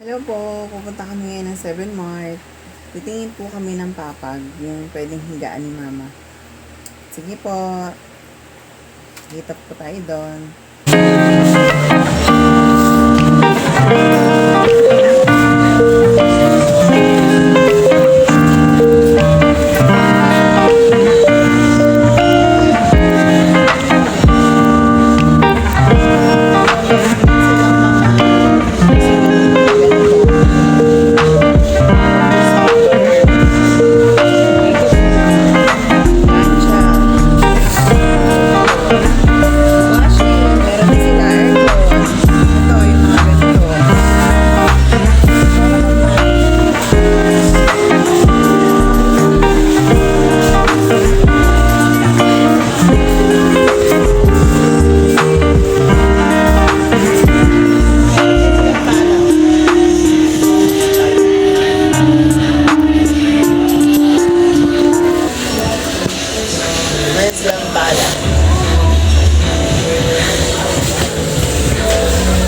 Hello po, pupunta kami ngayon ng 7 Mart. Titingin po kami ng papag, yung pwedeng higaan ni Mama. Sige po, kita po tayo doon.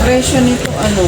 Presyo nito ano?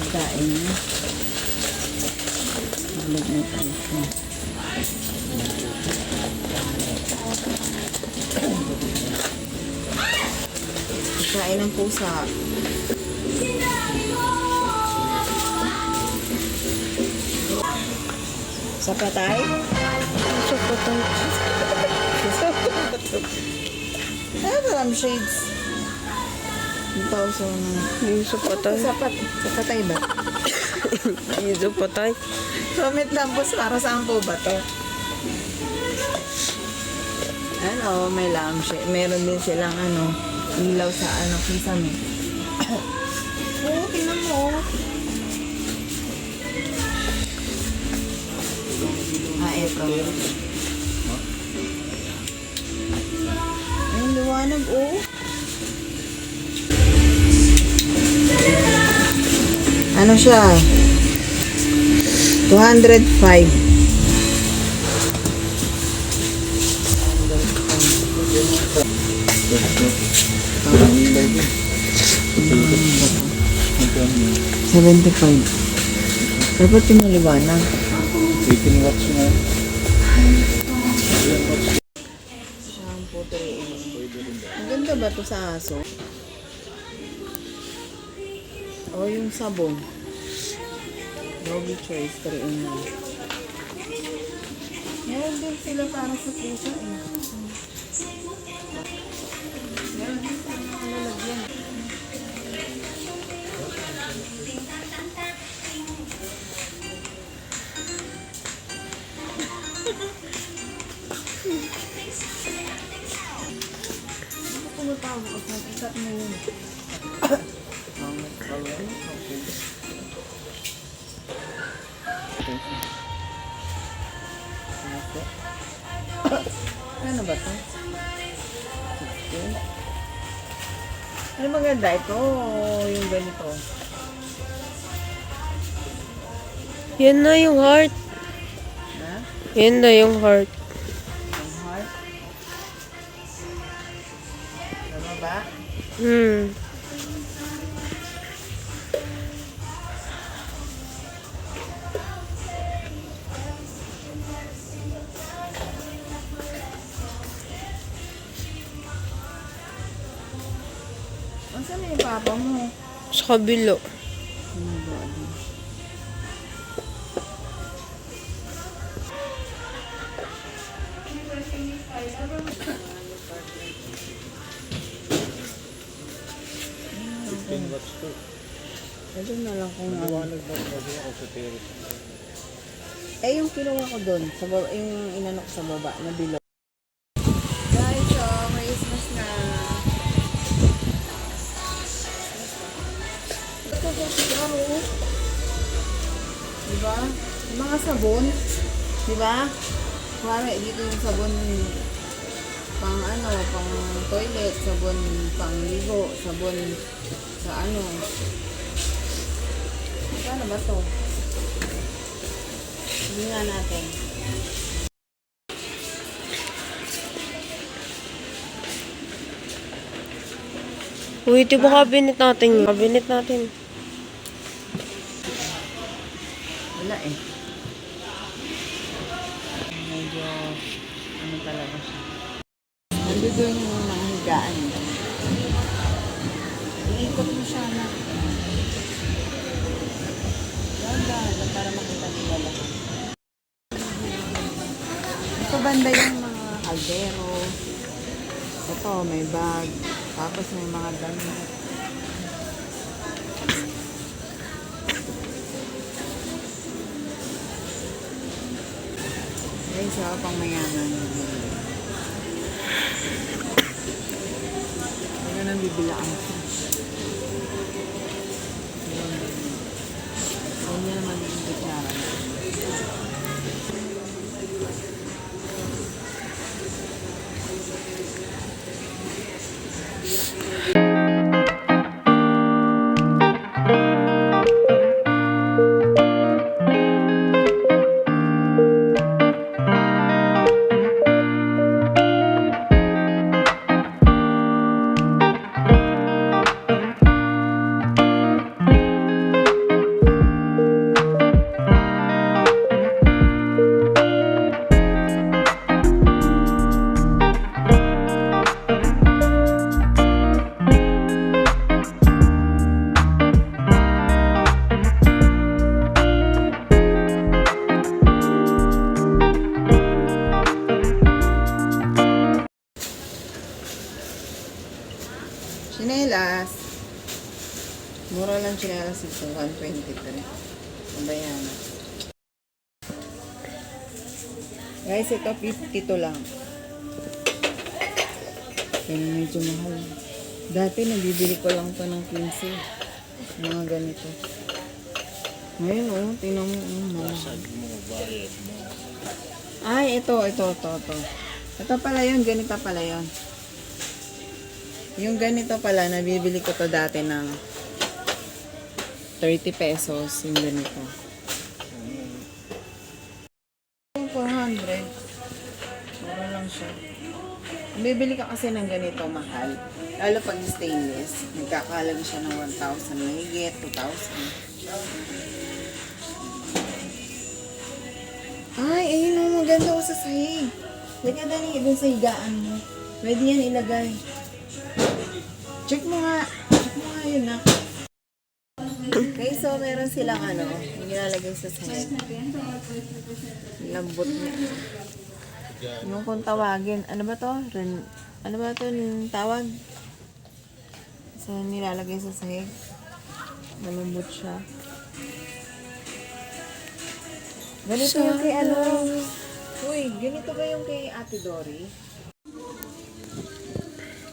Pagkain niya. Malag na tayo siya. Pagkain ng pusa. Sa patay? Sa patay. Parang shades. 1,000 na. Yung sa patay. Sa patay ba? Yung sa patay. Comment lang po para saan po ba to? Ano, may lampshade. Meron din silang ano, ilaw sa ano, kisame. Oo, tingnan mo. Eto. Ay, liwanag, oh. Ano siya? 205. $75. Dapat yung maliwanag. 18 watts na. Shampoo 3 Ang ganda ba to sa aso? O yung sabon. Doggy Choice 3-in-1. Meron din sila para sa pusa eh. Meron din sa mga lalagyan. Ako pumatawag ako. Ikat mo yun. Ano ba to? 16. Ano maganda ito? Yung ganito. Yan na yung heart. Na? Yan na yung heart. Yung heart. Ano ba? yung papa mo? Sa kabilo. Ano ba? Watch to. Ito na lang kung ano. Maliwanag na kasi ako sa terrace. Eh, yung kinuha ko doon, sa baba, yung inano ko sa baba, na below. Guys, so, Christmas na. Ito po sigaro. Diba? Yung mga sabon. Diba? Kumari, dito yung sabon pang ano, pang toilet, sabon pang ligo, sabon sa ano. Ano ba to? Hindi nga natin. Uy, ito ba cabinet natin? Cabinet natin. Wala eh. Medyo ano talaga siya. Nandito yung mga higaan. Iikot mo siya na. Ganda, para makita nila lahat. Ito banda yung mga kaldero. Ito, may bag. Tapos may mga damit. Guys, pang mayaman. Ano nang bibilaan ko? Ganyan naman yung kutsara. Chinelas. Mura lang chinelas ito. 123. Mabayan. Guys, ito 52 lang. Kaya medyo mahal. Dati nabibili ko lang ito ng 15. Mga ganito. Ngayon tingnan mo. Mahal. Ay, ito. Ito pala yun. Ganito pala yun. Yung ganito pala, nabibili ko to dati ng 30 pesos. Yung ganito. 400. Mura lang siya. Bibili ka kasi ng ganito, mahal. Lalo pag stainless. Nagkakalaga siya ng 1,000 mahigit, 2,000. Ay, ayun o, maganda o sa sahig. Lagyan na niya dun sa higaan mo. Pwede yan ilagay. Check mo nga yun na. Okay, so meron silang ano, yung nilalagay sa sahig. Lambot niya. Yung kung tawagin, ano ba to? Ano ba to yung tawag? So, nilalagay sa sahig. Malambot siya. Ganito yung kay ano. Uy, ganito ba yung kay Ate Dory?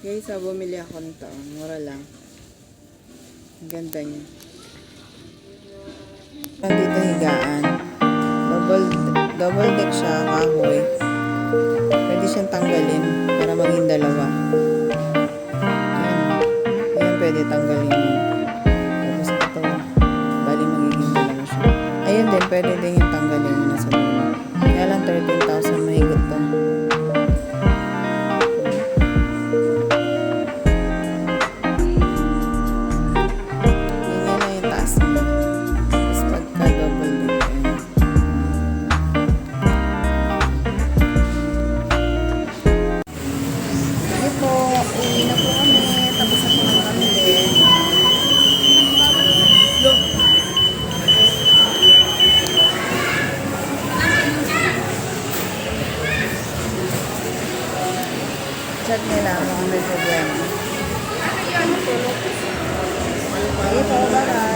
Guys, bumili ako nito. Mura lang. Ang ganda niya. Dito higaan. Double deck siya, kahoy. Pwede siyang tanggalin para maging dalawa. Ayan, pwede tanggalin yun. Tapos ito, bali magiging dalawa siya. Ayun din, pwede din yung tanggalin yun nasa dulo. Kaya lang 13,000 mahigit to. Uwi na po kami. Tapos na po kami. check nila kung may problema. Sige po, bye-bye.